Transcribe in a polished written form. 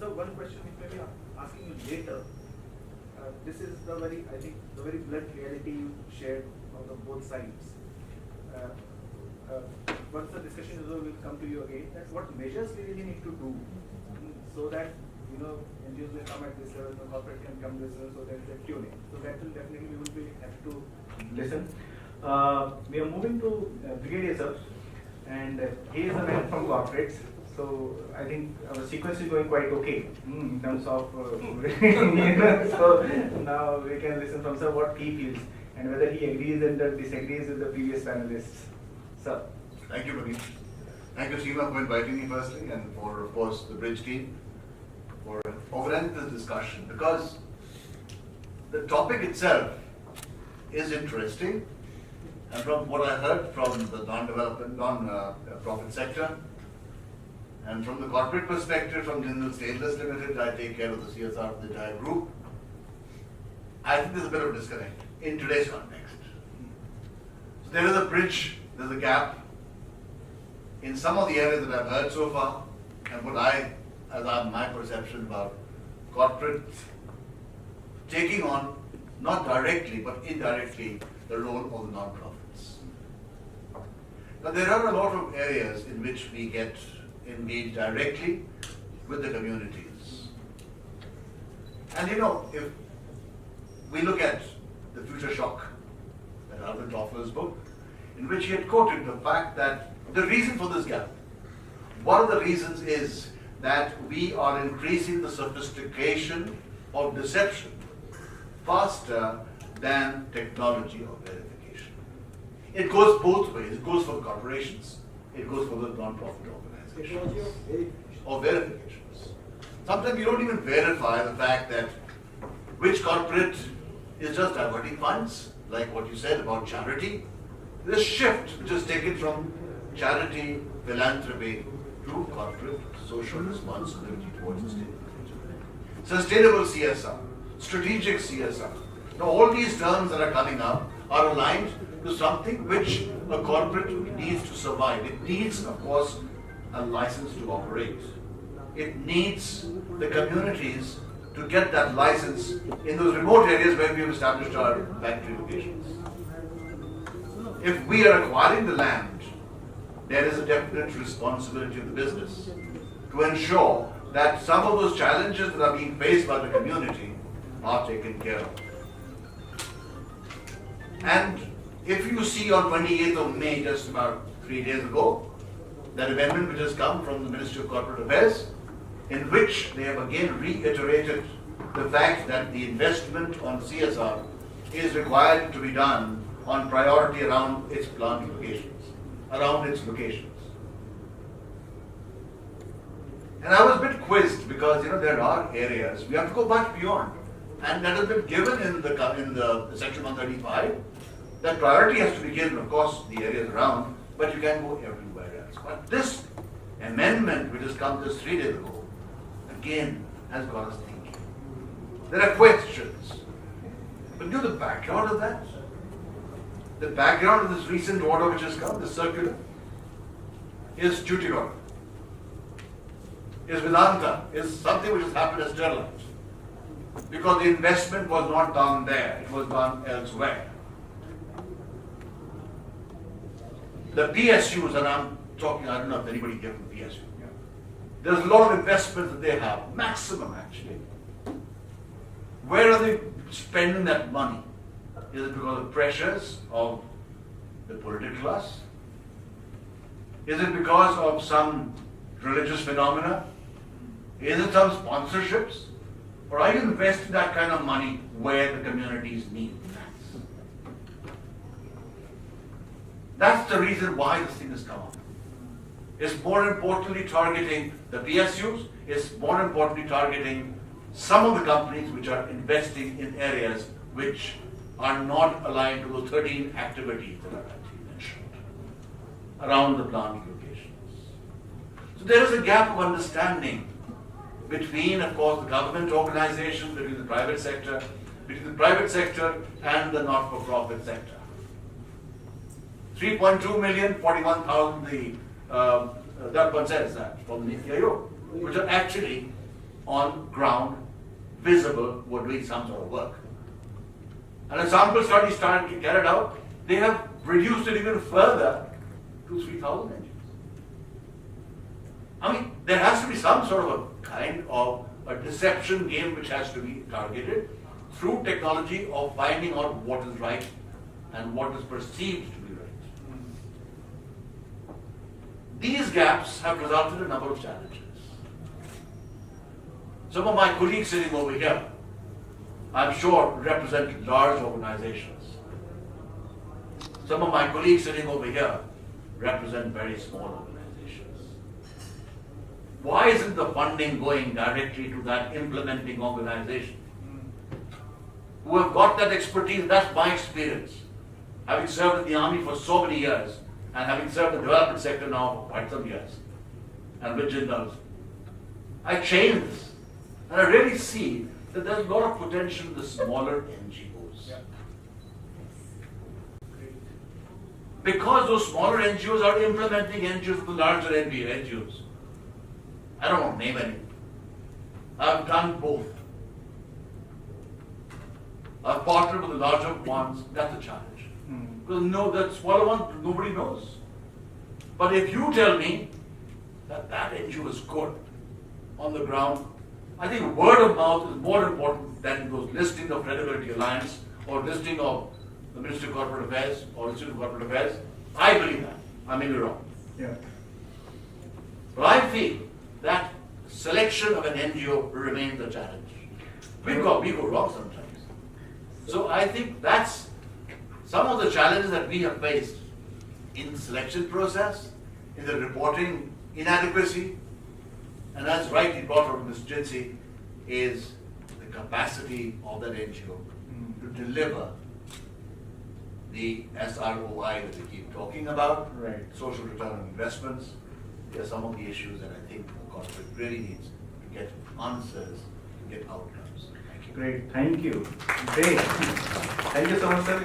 So one question which may be asking you later. This is the very, I think, the very blunt reality you shared on the both sides. Once the discussion is over, we'll come to you again. That's what measures we really need to do, so that NGOs will come at this level, the corporate can come this level, so there is a tuning. So that will definitely we will be happy to listen. We are moving to Brigadier Sir, and he is a man from corporates. So I think our sequence is going quite okay in terms of so now we can listen from Sir what he feels and whether he agrees and disagrees with the previous panelists. Sir. Thank you, Praveen. Thank you, Seema, for inviting me firstly, and for, of course, the Bridge team for organizing this discussion, because the topic itself is interesting, and from what I heard from the non-profit sector, and from the corporate perspective, from Jindal Stainless Limited, I take care of the CSR of the entire group. I think there's a bit of a disconnect in today's context. So there is a bridge, there's a gap in some of the areas that I've heard so far, and what my perception about corporate taking on, not directly but indirectly, the role of the non-profits. Now there are a lot of areas in which we get engaged directly with the communities. And if we look at The Future Shock, that Alvin Toffler's book, in which he had quoted the fact that the reason for this gap, one of the reasons is that we are increasing the sophistication of deception faster than technology of verification. It goes both ways. It goes for corporations, it goes for the non-profit organizations. Or verifications. Sometimes you don't even verify the fact that which corporate is just diverting funds, like what you said about charity. This shift which is taken from charity, philanthropy to corporate social responsibility towards sustainability. Sustainable CSR, strategic CSR. Now all these terms that are coming up are aligned to something which a corporate needs to survive. It needs, of course, a license to operate. It needs the communities to get that license in those remote areas where we have established our factory locations. If we are acquiring the land, there is a definite responsibility of the business to ensure that some of those challenges that are being faced by the community are taken care of. And if you see on 28th of May, just about 3 days ago, that amendment which has come from the Ministry of Corporate Affairs, in which they have again reiterated the fact that the investment on CSR is required to be done on priority around its plant locations, around its locations. And I was a bit quizzed because there are areas we have to go much beyond, and that has been given in the Section 135. That priority has to be given, of course, the areas around, but you can go everywhere else. But this amendment, which has come just 3 days ago, again has got us thinking. There are questions, but the background of that, the background of this recent order which has come, this circular, is duty order, is Vedanta, is something which has happened as Sterlite, because the investment was not done there, it was done elsewhere. The PSUs, and I'm talking, I don't know if anybody here from PSU. There's a lot of investment that they have, maximum actually. Where are they spending that money? Is it because of pressures of the political class? Is it because of some religious phenomena? Is it some sponsorships? Or are you investing that kind of money where the communities need that? That's the reason why this thing has come up. It's more importantly targeting the PSUs, it's more importantly targeting some of the companies which are investing in areas which are not aligned to those 13 activities that are actually mentioned around the plant locations. So there is a gap of understanding between, of course, the government organizations, between the private sector and the not-for-profit sector. 3.2 million, 41,000, that one says that from the NITI Aayog, which are actually on ground, visible, who are doing some sort of work. And a sample study started carried out, they have reduced it even further to 3,000 NGOs. I mean, there has to be some sort of a kind of a deception game which has to be targeted through technology of finding out what is right and what is perceived to be right. These gaps have resulted in a number of challenges. Some of my colleagues sitting over here, I'm sure, represent large organizations. Some of my colleagues sitting over here represent very small organizations. Why isn't the funding going directly to that implementing organization? Who have got that expertise? That's my experience. Having served in the army for so many years and having served in the development sector now for quite some years, and with Jindals, I changed this. And I really see that there's a lot of potential in the smaller NGOs. Yeah. Great. Because those smaller NGOs are implementing NGOs of the larger NGOs. I don't want to name any. I've done both. I've partnered with the larger ones, that's a challenge. Because no, that smaller one, nobody knows. But if you tell me that that NGO is good on the ground, I think word of mouth is more important than those listing of Credibility Alliance or listing of the Ministry of Corporate Affairs or Institute of Corporate Affairs. I believe that. I may be wrong. Yeah. But I feel that selection of an NGO remains a challenge. We go wrong sometimes. So I think that's some of the challenges that we have faced in the selection process, in the reporting inadequacy, and as rightly brought out Ms. Jinsi, is the capacity of that NGO to deliver the SROI that we keep talking about, Right. social return on investments. There are some of the issues that I think the corporate really needs to get answers, to get outcomes. Thank you. Great, thank you. Great. Thank you so much, sir.